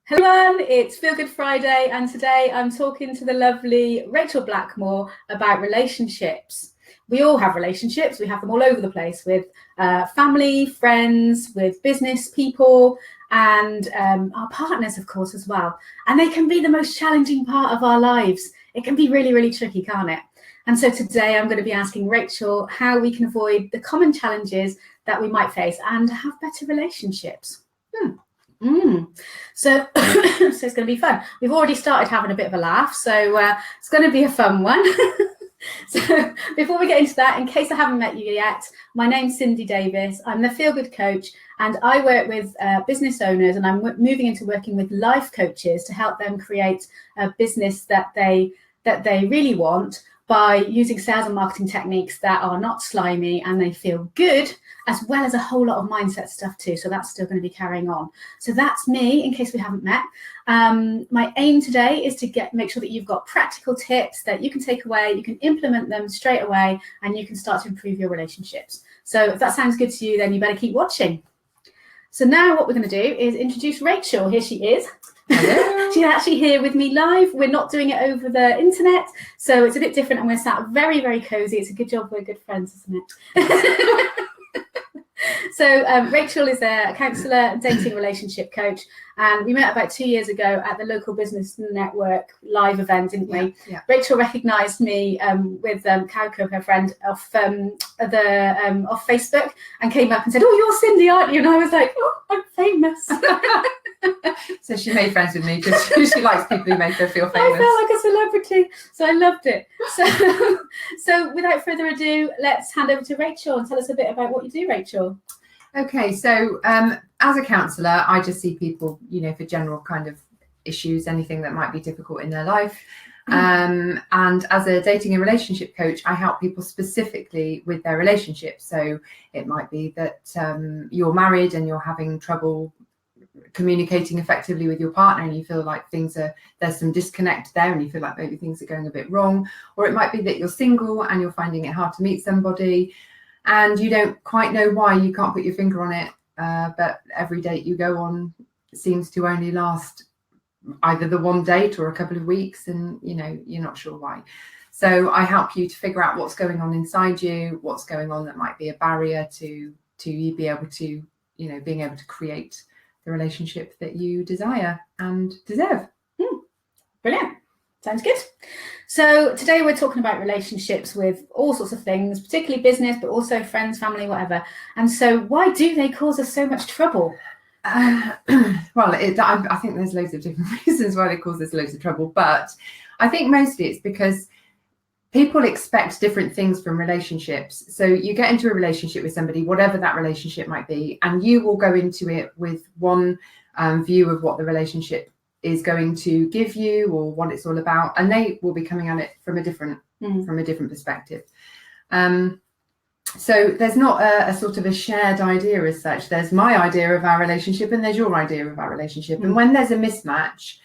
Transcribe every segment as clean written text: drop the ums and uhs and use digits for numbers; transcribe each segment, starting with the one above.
Hello everyone, it's Feel Good Friday, and today I'm talking to the lovely Rachel Blackmore about relationships. We all have relationships, we have them all over the place with family, friends, with business people, and our partners, of course, as well. And they can be the most challenging part of our lives. It can be really, really tricky, can't it? And so today I'm going to be asking Rachel how we can avoid the common challenges that we might face and have better relationships. So it's going to be fun. We've already started having a bit of a laugh, so it's going to be a fun one. So before we get into that, in case I haven't met you yet, my name's Cindy Davies. I'm the Feel Good coach, and I work with business owners, and I'm moving into working with life coaches to help them create a business that they really want by using sales and marketing techniques that are not slimy and they feel good, as well as a whole lot of mindset stuff too. So that's still going to be carrying on. So that's me, in case we haven't met. My aim today is to make sure that you've got practical tips that you can take away, you can implement them straight away, and you can start to improve your relationships. So if that sounds good to you, then you better keep watching. So now what we're going to do is introduce Rachel. Here she is. Hello. She's actually here with me live. We're not doing it over the internet, so it's a bit different, and we're sat very, very cozy. It's a good job we're good friends, isn't it? So Rachel is a counsellor, dating relationship coach, and we met about 2 years ago at the local business network live event, didn't we? Yeah. Rachel recognised me with Kauko, her friend, off Facebook, and came up and said, "Oh, you're Cindy, aren't you?" And I was like, "Oh, I'm famous." So she made friends with me because she likes people who make her feel famous. I felt like a celebrity, so I loved it. So without further ado, let's hand over to Rachel and tell us a bit about what you do, Rachel. Okay, so as a counsellor, I just see people, for general kind of issues, anything that might be difficult in their life. And as a dating and relationship coach, I help people specifically with their relationships. So it might be that you're married and you're having trouble communicating effectively with your partner, and you feel like there's some disconnect there, and you feel like maybe things are going a bit wrong. Or it might be that you're single and you're finding it hard to meet somebody, and you don't quite know why. You can't put your finger on it, but every date you go on seems to only last either the one date or a couple of weeks, and you're not sure why. So I help you to figure out what's going on inside you, what's going on that might be a barrier to you be able to, being able to create the relationship that you desire and deserve. Brilliant. Sounds good. So today we're talking about relationships with all sorts of things, particularly business, but also friends, family, whatever. And so why do they cause us so much trouble? Well, I think there's loads of different reasons why they cause us loads of trouble, but I think mostly it's because people expect different things from relationships. So you get into a relationship with somebody, whatever that relationship might be, and you will go into it with one view of what the relationship is going to give you or what it's all about, and they will be coming at it from a different perspective. So there's not a sort of a shared idea as such. There's my idea of our relationship and there's your idea of our relationship. And when there's a mismatch,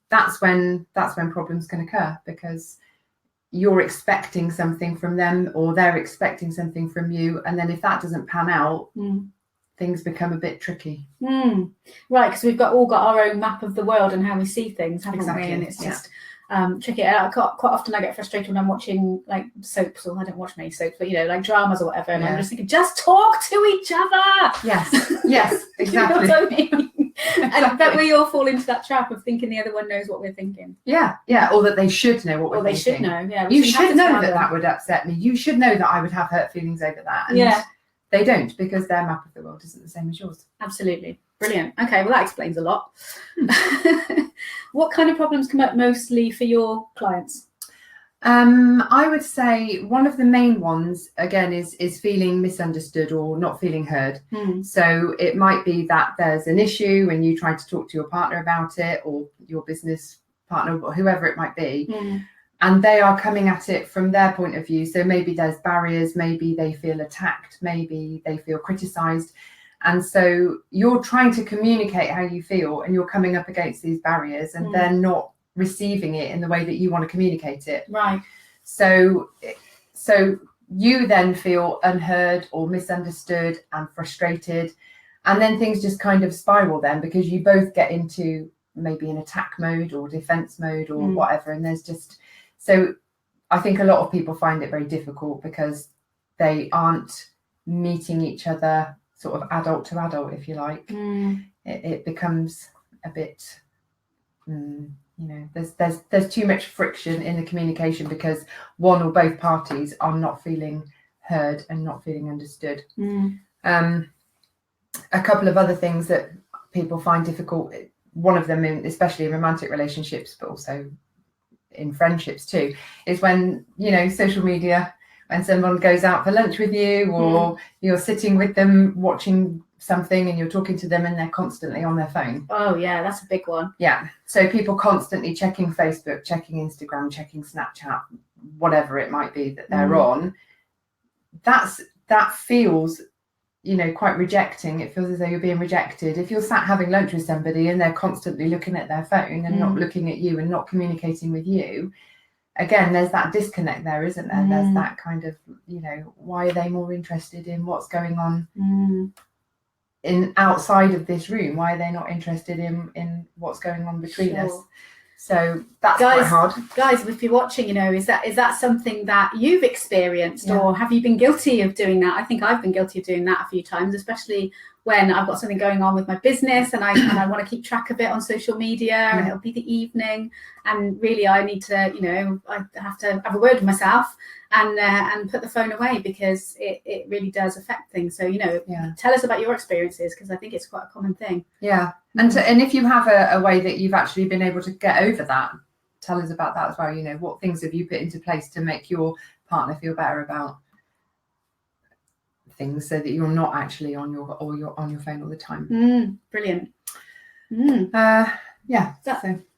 that's when problems can occur, because you're expecting something from them or they're expecting something from you. And then if that doesn't pan out, things become a bit tricky. Right, because we've all got our own map of the world and how we see things, haven't we? And it's just tricky. Quite often I get frustrated when I'm watching like soaps, or I don't watch many soaps, but like dramas or whatever, and I'm just thinking, just talk to each other. Yes, exactly. You know what I mean? And but we all fall into that trap of thinking the other one knows what we're thinking. Yeah, or that they should know what we're thinking. Or they should know, yeah. You should know that would upset me. You should know that I would have hurt feelings over that. And they don't, because their map of the world isn't the same as yours. Absolutely. Brilliant. Okay, well that explains a lot. What kind of problems come up mostly for your clients? I would say one of the main ones, again, is feeling misunderstood or not feeling heard. So it might be that there's an issue and you try to talk to your partner about it, or your business partner, or whoever it might be, and they are coming at it from their point of view. So maybe there's barriers, maybe they feel attacked, maybe they feel criticized. And so you're trying to communicate how you feel, and you're coming up against these barriers, and they're not receiving it in the way that you want to communicate it. Right. So you then feel unheard or misunderstood and frustrated, and then things just kind of spiral then, because you both get into maybe in attack mode or defense mode or whatever. And there's just, so I think a lot of people find it very difficult because they aren't meeting each other sort of adult to adult, if you like. It becomes a bit, there's too much friction in the communication because one or both parties are not feeling heard and not feeling understood. A couple of other things that people find difficult, one of them, especially in romantic relationships, but also in friendships too, is when, social media, when someone goes out for lunch with you or you're sitting with them watching something and you're talking to them and they're constantly on their phone. Oh yeah, that's a big one. Yeah. So people constantly checking Facebook, checking Instagram, checking Snapchat, whatever it might be that they're on. That feels, quite rejecting. It feels as though you're being rejected. If you're sat having lunch with somebody and they're constantly looking at their phone and not looking at you and not communicating with you, again, there's that disconnect there, isn't there? There's that kind of, why are they more interested in what's going on in outside of this room? Why are they not interested in what's going on between us? So that's quite hard. Guys, if you're watching, is that something that you've experienced or have you been guilty of doing that? I think I've been guilty of doing that a few times, especially when I've got something going on with my business and I want to keep track of it on social media and it'll be the evening and really I need to, I have to have a word with myself and put the phone away because it really does affect things. So, tell us about your experiences because I think it's quite a common thing. Yeah. And if you have a way that you've actually been able to get over that, tell us about that as well. What things have you put into place to make your partner feel better about things so that you're not actually on your phone all the time. Brilliant.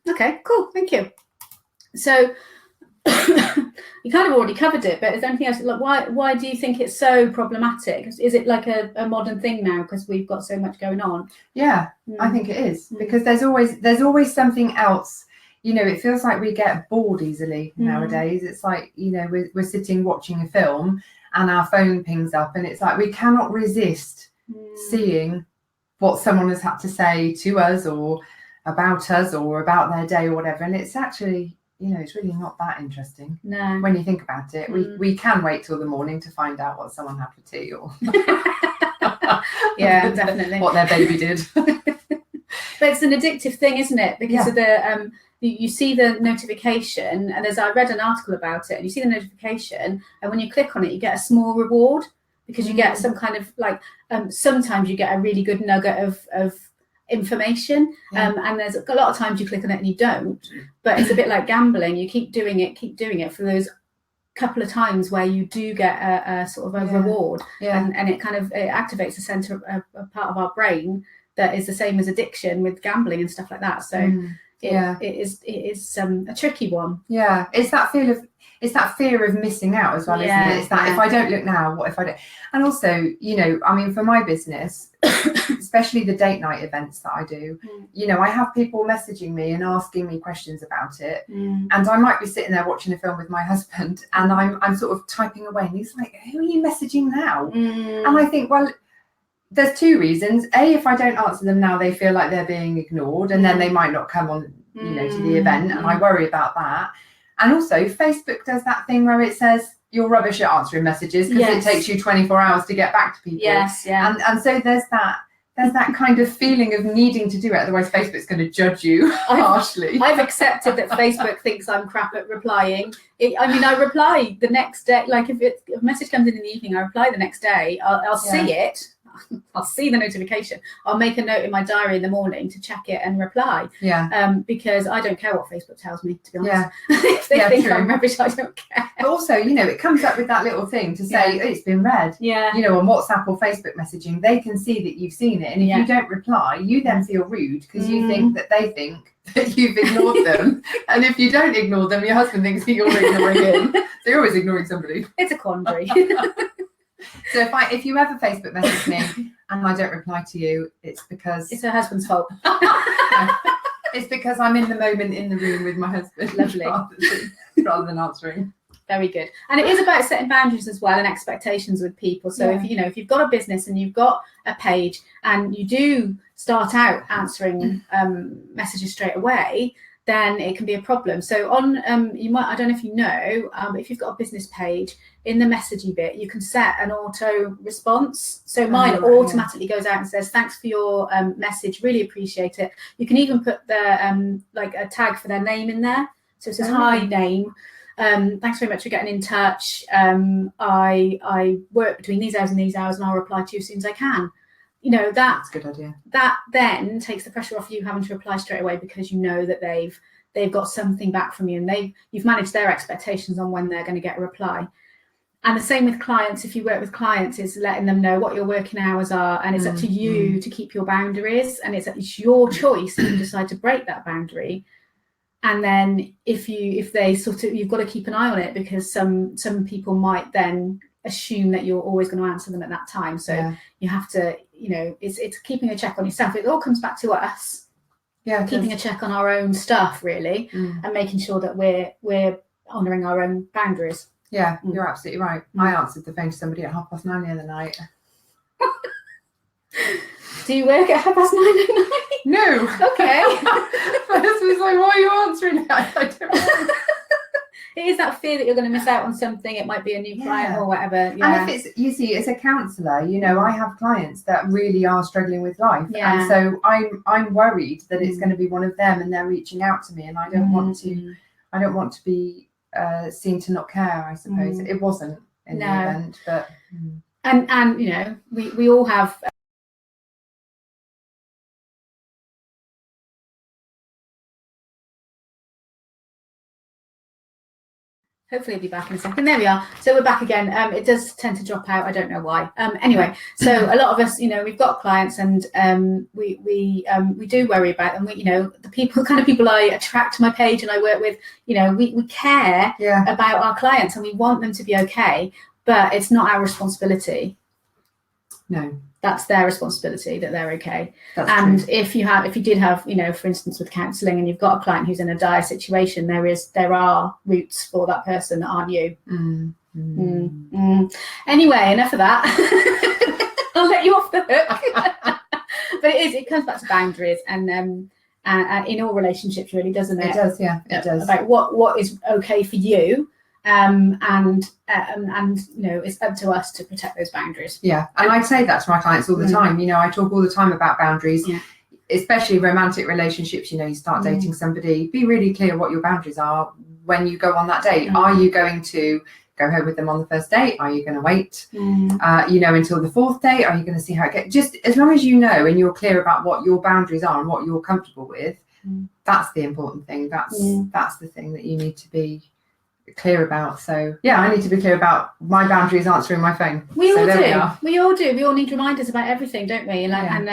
Okay, cool, thank you. So you kind of already covered it, but is there anything else, like why do you think it's so problematic? Is it like a modern thing now because we've got so much going on? I think it is because there's always something else. It feels like we get bored easily nowadays. It's like, we're sitting watching a film and our phone pings up and it's like we cannot resist seeing what someone has had to say to us or about their day or whatever. And it's actually, it's really not that interesting. No. When you think about it, we can wait till the morning to find out what someone had for tea or yeah, definitely what their baby did. But it's an addictive thing, isn't it? Because of the you see the notification, and I read an article about it, and you see the notification, and when you click on it, you get a small reward because you get some kind of sometimes you get a really good nugget of information, and there's a lot of times you click on it and you don't. But it's a bit like gambling. You keep doing it for those couple of times where you do get a sort of a reward, and it kind of activates a center, a part of our brain that is the same as addiction with gambling and stuff like that. So it is a tricky one. Yeah, it's that fear of missing out as well, isn't it? It's that if I don't look now, what if I don't? And also, for my business, especially the date night events that I do, I have people messaging me and asking me questions about it, and I might be sitting there watching a film with my husband, and I'm sort of typing away, and he's like, "Who are you messaging now?" And I think, well, there's two reasons. A, if I don't answer them now, they feel like they're being ignored and then they might not come on, to the event, and I worry about that. And also, Facebook does that thing where it says you're rubbish at answering messages because it takes you 24 hours to get back to people. Yes, yeah. And so there's that kind of feeling of needing to do it, otherwise Facebook's going to judge you harshly. I've accepted that Facebook thinks I'm crap at replying. I reply the next day. Like if a message comes in the evening, I reply the next day. I'll see it. I'll see the notification. I'll make a note in my diary in the morning to check it and reply. Because I don't care what Facebook tells me, to be honest. If they think I'm rubbish, I don't care. But also, it comes up with that little thing to say it's been read. On WhatsApp or Facebook messaging, they can see that you've seen it, and if you don't reply, you then feel rude because you think that they think that you've ignored them, and if you don't ignore them, your husband thinks that you're ignoring him. So you're always ignoring somebody. It's a quandary. So if you ever Facebook message me and I don't reply to you, it's because it's her husband's fault. It's because I'm in the moment in the room with my husband. Lovely. rather than answering. Very good. And it is about setting boundaries as well and expectations with people. So if you've got a business and you've got a page and you do start out answering messages straight away, then it can be a problem. So on I don't know if you know, if you've got a business page, in the messaging bit you can set an auto response. So mine automatically goes out and says, thanks for your message, really appreciate it. You can even put the like a tag for their name in there. So it says, hi name, thanks very much for getting in touch. I work between these hours and these hours and I'll reply to you as soon as I can. You know, that's a good idea. That then takes the pressure off you having to reply straight away, because you know that they've got something back from you and you've managed their expectations on when they're going to get a reply. And the same with clients. If you work with clients, is letting them know what your working hours are, and it's up to you to keep your boundaries, and it's your choice if you decide to break that boundary. And then if they sort of, you've got to keep an eye on it, because some people might then assume that you're always going to answer them at that time. So you have to, you know, it's keeping a check on yourself. It all comes back to us. Yeah, keeping a check on our own stuff, really, and making sure that we're honouring our own boundaries. Yeah, you're absolutely right. I answered the phone to somebody at 9:30 the other night. Do you work at 9:30 at night? No. Okay. First was like, why are you answering that? I don't know. It is that fear that you're going to miss out on something. It might be a new client or whatever. Yeah. And if it's, you see, as a counsellor, you know, I have clients that really are struggling with life. Yeah. And so I'm worried that it's going to be one of them and they're reaching out to me, and I don't want to be seen to not care, I suppose. It wasn't in the event, but and you know, we all have hopefully it'll be back in a second. There we are. So we're back again. It does tend to drop out. I don't know why. Anyway, so a lot of us, you know, we've got clients, and we do worry about them. We, you know, the kind of people I attract to my page and I work with, you know, we care about our clients and we want them to be okay, but it's not our responsibility. No. That's their responsibility that they're okay. That's and true. If you did have, you know, for instance, with counselling, and you've got a client who's in a dire situation, there are routes for that person that aren't you. Anyway, enough of that. I'll let you off the hook. But it comes back to boundaries, and in all relationships, really, doesn't it? It does, yeah. It does. About what is okay for you. And you know, it's up to us to protect those boundaries. Yeah, and I say that to my clients all the time. You know, I talk all the time about boundaries, especially romantic relationships. You know, you start dating somebody, be really clear what your boundaries are when you go on that date. Are you going to go home with them on the first date? Are you going to wait, you know, until the fourth date? Are you going to see how it gets? Just as long as you know and you're clear about what your boundaries are and what you're comfortable with, that's the important thing. That's the thing that you need to be clear about. So yeah, I need to be clear about my boundaries answering my phone. We all do. We all need reminders about everything, don't we? Like, and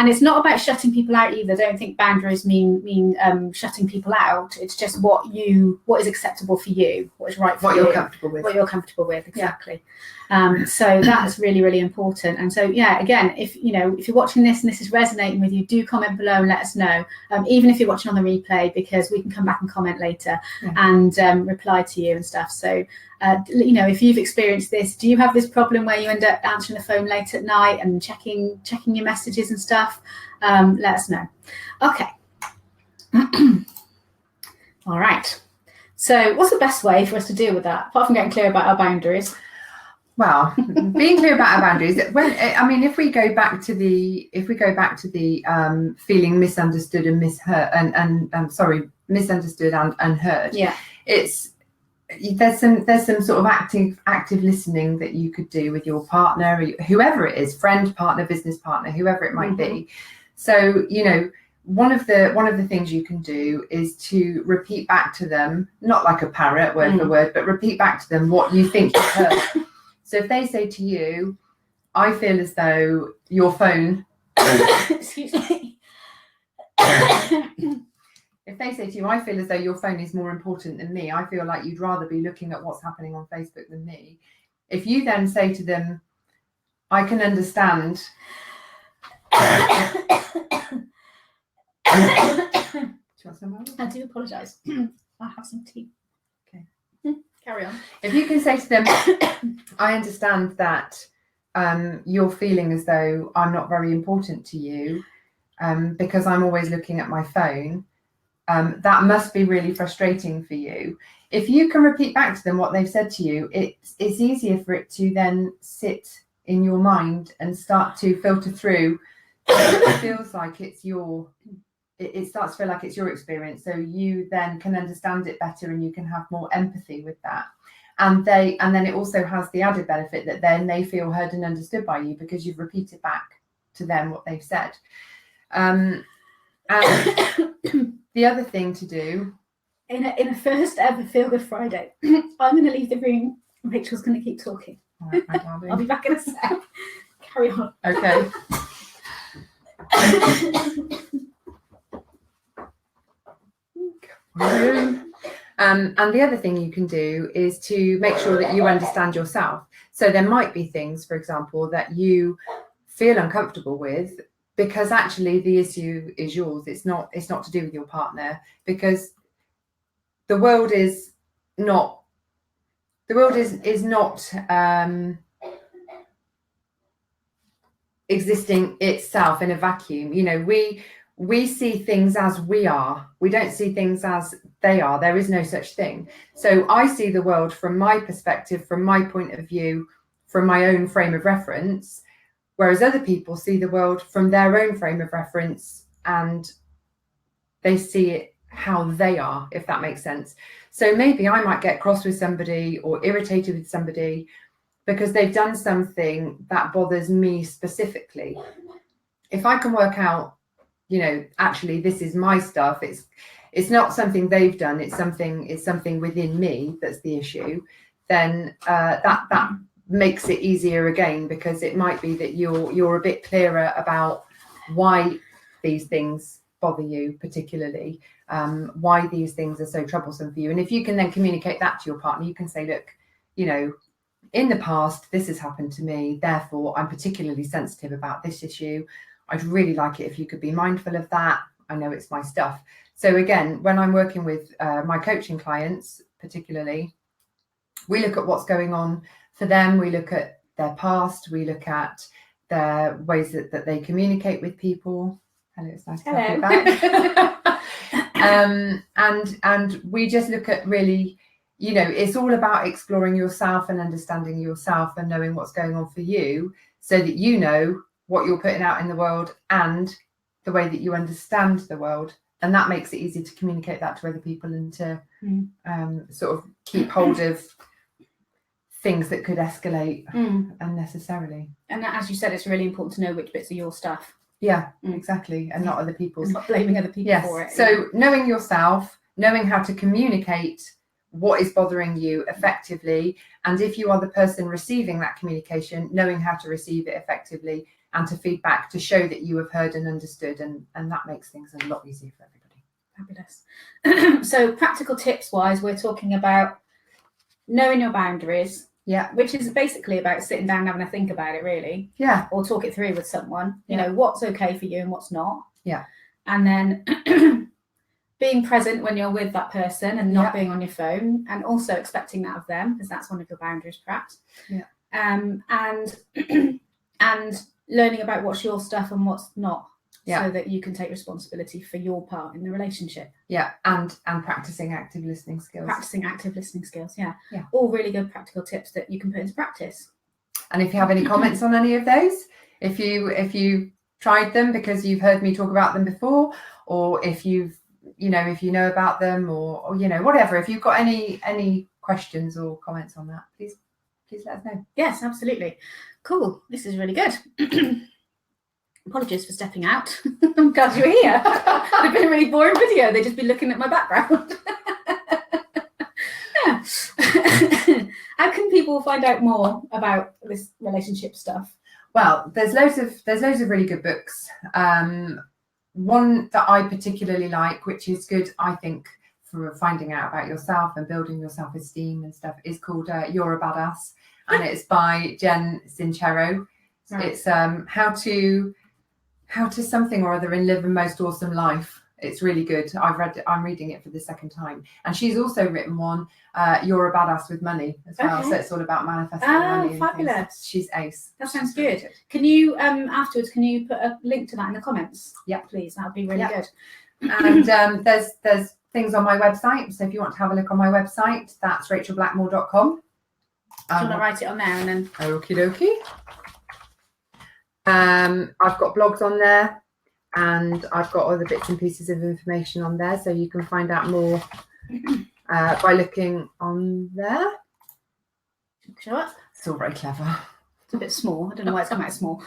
it's not about shutting people out either. Don't think boundaries mean shutting people out. It's just what is acceptable for you, what is right for you, what you're comfortable with. Exactly. So that's really, really important. And so yeah, again, if you're watching this and this is resonating with you, do comment below and let us know. Even if you're watching on the replay, because we can come back and comment later and reply to you and stuff. So you know, if you've experienced this, do you have this problem where you end up answering the phone late at night and checking your messages and stuff? Let us know. Okay. All right. So what's the best way for us to deal with that, apart from getting clear about our boundaries? Well, being clear about our boundaries. If we go back to the feeling misunderstood and misunderstood and heard. Yeah, there's some sort of active listening that you could do with your partner, whoever it is, friend, partner, business partner, whoever it might be. So you know, one of the things you can do is to repeat back to them, not like a parrot word for word, but repeat back to them what you think you've heard. So if they say to you, I feel as though your phone... Excuse me. If they say to you, I feel as though your phone is more important than me, I feel like you'd rather be looking at what's happening on Facebook than me. If you then say to them, I can understand... Do you want some water? I do apologise. I have some tea. Okay. Carry on. If you can say to them, I understand that you're feeling as though I'm not very important to you because I'm always looking at my phone. That must be really frustrating for you. If you can repeat back to them what they've said to you, it's easier for it to then sit in your mind and start to filter through. It feels like it starts to feel like it's your experience. So you then can understand it better and you can have more empathy with that. And then it also has the added benefit that then they feel heard and understood by you because you've repeated back to them what they've said. And the other thing to do in a first ever Feel Good Friday, I'm going to leave the room. Rachel's going to keep talking. All right, my darling. I'll be back in a sec. Carry on. Okay. And the other thing you can do is to make sure that you understand yourself. So there might be things, for example, that you feel uncomfortable with because actually the issue is yours. It's not to do with your partner, because the world is not existing itself in a vacuum. You know, we see things as we are. We don't see things as they are. There is no such thing. So I see the world from my perspective, from my point of view, from my own frame of reference, whereas other people see the world from their own frame of reference and they see it how they are, if that makes sense. So maybe I might get cross with somebody or irritated with somebody because they've done something that bothers me specifically. If I can work out, you know, actually this is my stuff, it's not something they've done, it's something within me that's the issue, then that makes it easier again, because it might be that you're a bit clearer about why these things bother you particularly, why these things are so troublesome for you. And if you can then communicate that to your partner, you can say, look, you know, in the past this has happened to me, therefore I'm particularly sensitive about this issue. I'd really like it if you could be mindful of that. I know it's my stuff. So again, when I'm working with my coaching clients particularly, we look at what's going on for them. We look at their past. We look at their ways that they communicate with people. Hello, it's nice to have you back. And we just look at really, you know, it's all about exploring yourself and understanding yourself and knowing what's going on for you, so that you know what you're putting out in the world and the way that you understand the world. And that makes it easy to communicate that to other people and to sort of keep hold of things that could escalate unnecessarily. And as you said, it's really important to know which bits are your stuff. Yeah, exactly. And not other people's. And not blaming other people for it. So knowing yourself, knowing how to communicate what is bothering you effectively, and if you are the person receiving that communication, knowing how to receive it effectively and to feedback to show that you have heard and understood, and that makes things a lot easier for everybody. Fabulous. So practical tips wise, we're talking about knowing your boundaries, which is basically about sitting down and having a think about it, really, or talk it through with someone, you know, what's okay for you and what's not, and then being present when you're with that person and not being on your phone, and also expecting that of them, because that's one of your boundaries, perhaps. And learning about what's your stuff and what's not, so that you can take responsibility for your part in the relationship. And practicing active listening skills. All really good practical tips that you can put into practice. And if you have any comments on any of those, if you tried them because you've heard me talk about them before, or if you know about them, or you know, whatever, if you've got any questions or comments on that, please let us know. Yes, absolutely. Cool. This is really good. Apologies for stepping out. I'm glad you're here. It'd been a really boring video. They'd just be looking at my background. How can people find out more about this relationship stuff? Well, there's loads of really good books. One that I particularly like, which is good, I think, for finding out about yourself and building your self-esteem and stuff, is called You're a Badass, and it's by Jen Sincero. Right. It's how to something or other and live a most awesome life It's really good. I've read it. I'm reading it for the second time. And she's also written one, You're a Badass with Money as well. Okay. So it's all about manifesting money. And fabulous. things. She's ace. That sounds She's really good. Can you, afterwards, can you put a link to that in the comments? Yeah. Please, that would be really good. And there's things on my website. So if you want to have a look on my website, that's rachelblackmore.com. Do you want to write it on there and then? Okie dokie. I've got blogs on there, and I've got other bits and pieces of information on there, so you can find out more by looking on there. Sure. It's all very clever. It's a bit small. I don't know why it's come out small.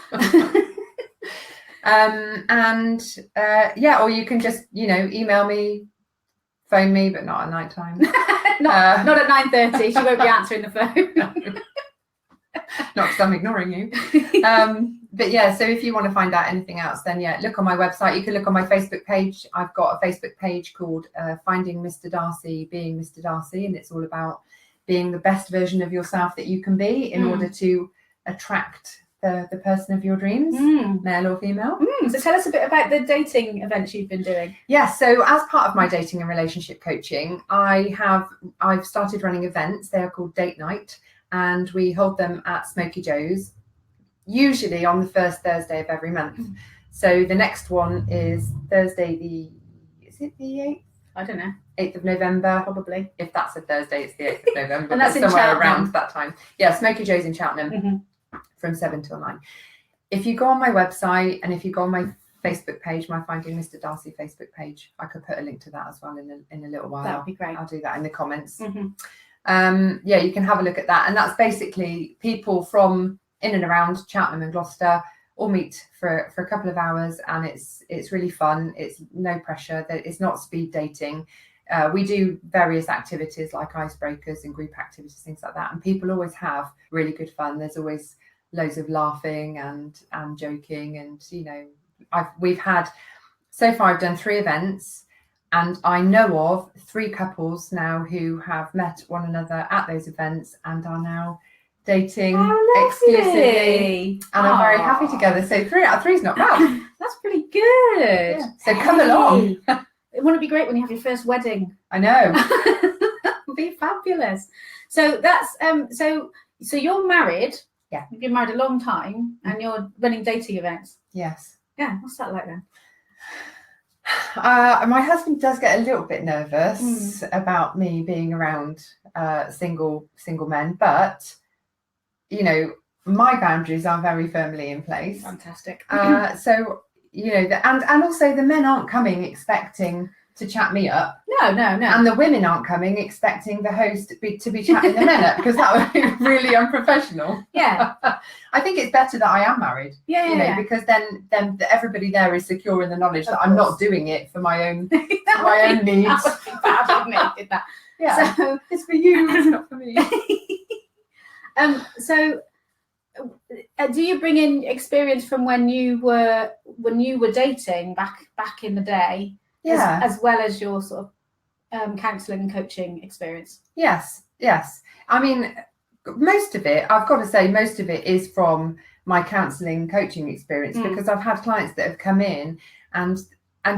Or you can just, email me, phone me, but not at night time. not at 9:30. She won't be answering the phone. Not because I'm ignoring you. But yeah, so if you want to find out anything else, then look on my website. You can look on my Facebook page. I've got a Facebook page called Finding Mr. Darcy, Being Mr. Darcy, and it's all about being the best version of yourself that you can be in order to attract the person of your dreams, male or female. So tell us a bit about the dating events you've been doing. Yes, so as part of my dating and relationship coaching, I've started running events. They are called Date Night, and we hold them at Smoky Joe's, usually on the first Thursday of every month. So the next one is Thursday is it the 8th? I don't know. 8th of November. Probably. If that's a Thursday, it's the 8th of November. And that's in somewhere Cheltenham. around that time. Yeah, Smoky Joe's in Cheltenham from 7 till 9. If you go on my website and if you go on my Facebook page, my Finding Mr. Darcy Facebook page, I could put a link to that as well in a little while. That would be great. I'll do that in the comments. You can have a look at that. And that's basically people from in and around Cheltenham and Gloucester all meet for a couple of hours, and it's really fun. It's no pressure. It's not speed dating. We do various activities like icebreakers and group activities, things like that. And people always have really good fun. There's always loads of laughing and joking. And, we've had, so far I've done 3 events, and I know of 3 couples now who have met one another at those events and are now dating exclusively. And I'm very happy together. So 3 out of 3 is not bad. That's pretty good. Yeah. So come along. Wouldn't it be great when you have your first wedding? I know. It'd be fabulous. So that's so you're married. Yeah. You've been married a long time and you're running dating events. Yes. Yeah. What's that like then? My husband does get a little bit nervous about me being around single men, but my boundaries are very firmly in place. Fantastic. So and also the men aren't coming expecting to chat me up. No. And the women aren't coming expecting the host to be chatting the men up, because that would be really unprofessional. Yeah. I think it's better that I am married. Yeah. Because then everybody there is secure in the knowledge that I'm not doing it for my own needs. That would be bad, wouldn't it, did that? Yeah. So it's for you, it's not for me. So do you bring in experience from when you were dating back in the day? Yeah. As well as your sort of counselling and coaching experience? Yes. I mean, most of it is from my counselling coaching experience, because I've had clients that have come in and I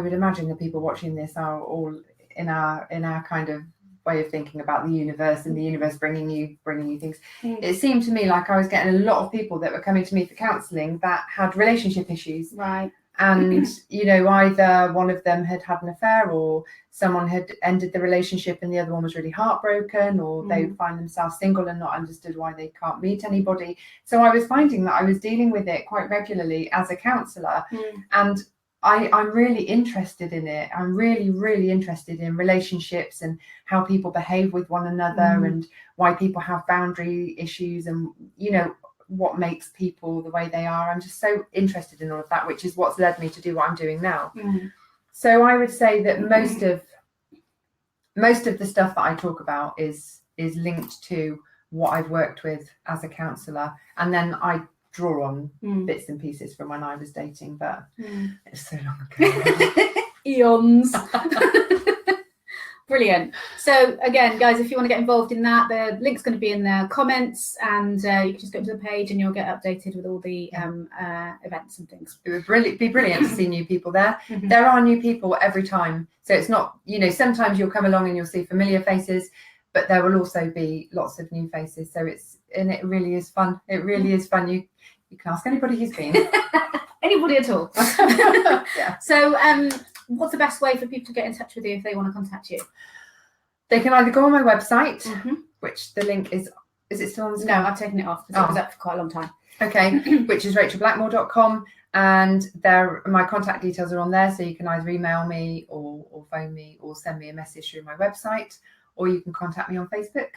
would imagine the people watching this are all in our kind of way of thinking about the universe and the universe bringing you things. It seemed to me like I was getting a lot of people that were coming to me for counselling that had relationship issues. Right. And, either one of them had an affair, or someone had ended the relationship and the other one was really heartbroken, or they would find themselves single and not understood why they can't meet anybody. So I was finding that I was dealing with it quite regularly as a counsellor. And I'm really interested in it. I'm really, really interested in relationships and how people behave with one another and why people have boundary issues and, what makes people the way they are. I'm just so interested in all of that, which is what's led me to do what I'm doing now. So I would say that most of the stuff that I talk about is linked to what I've worked with as a counsellor, and then I draw on bits and pieces from when I was dating, but it's so long ago. Eons. Brilliant. So again, guys, if you want to get involved in that, the link's going to be in the comments, and you can just go to the page and you'll get updated with all the events and things. It would be brilliant to see new people there. Mm-hmm. There are new people every time. So it's not, sometimes you'll come along and you'll see familiar faces, but there will also be lots of new faces. So it really is fun. It really is fun. You can ask anybody who's been. Anybody at all. Yeah. So what's the best way for people to get in touch with you if they want to contact you? They can either go on my website, which the link is it still on the screen? No, I've taken it off because it was up for quite a long time. Okay, which is rachelblackmore.com, and my contact details are on there, so you can either email me or phone me or send me a message through my website, or you can contact me on Facebook.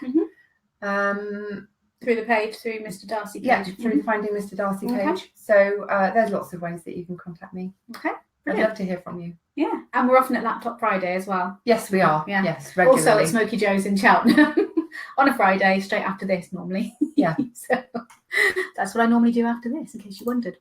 Through the page, through Mr. Darcy page. Yeah, through the Finding Mr. Darcy page. So there's lots of ways that you can contact me. Okay. Brilliant. I'd love to hear from you. Yeah, and we're often at Laptop Friday as well. Yes, we are. Yeah. Yes, regularly. Also at Smoky Joe's in Cheltenham on a Friday, straight after this normally. Yeah. So that's what I normally do after this, in case you wondered.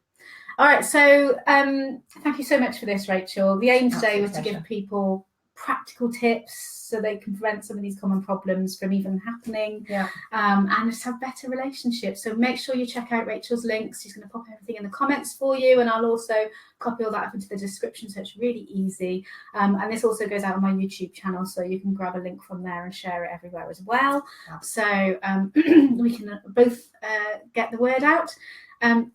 All right, so thank you so much for this, Rachel. The aim today was to give people practical tips so they can prevent some of these common problems from even happening, and just have better relationships. So make sure you check out Rachel's links. She's going to pop everything in the comments for you, and I'll also copy all that up into the description, so it's really easy. And this also goes out on my YouTube channel, so you can grab a link from there and share it everywhere as well. So we can both get the word out.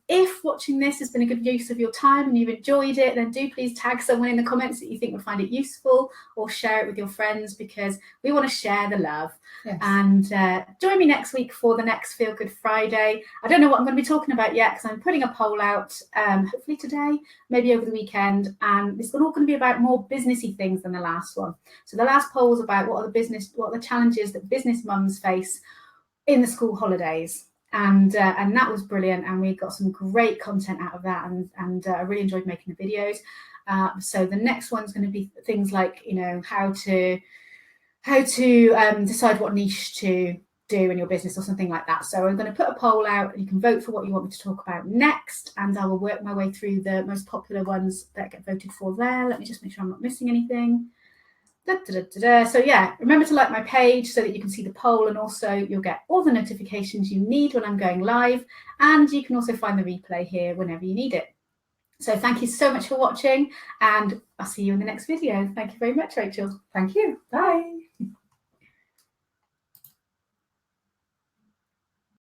If watching this has been a good use of your time and you've enjoyed it, then do please tag someone in the comments that you think would find it useful, or share it with your friends, because we want to share the love. Yes. And join me next week for the next Feel Good Friday. I don't know what I'm going to be talking about yet, because I'm putting a poll out, hopefully today, maybe over the weekend, and it's all going to be about more businessy things than the last one. So the last poll was about what are the challenges that business mums face in the school holidays. And that was brilliant, and we got some great content out of that, and I really enjoyed making the videos. So the next one's going to be things like how to decide what niche to do in your business or something like that. So I'm going to put a poll out, and you can vote for what you want me to talk about next, and I will work my way through the most popular ones that get voted for there. Let me just make sure I'm not missing anything. So yeah, remember to like my page so that you can see the poll, and also you'll get all the notifications you need when I'm going live, and you can also find the replay here whenever you need it. So thank you so much for watching, and I'll see you in the next video. Thank you very much, Rachel. Thank you. Bye.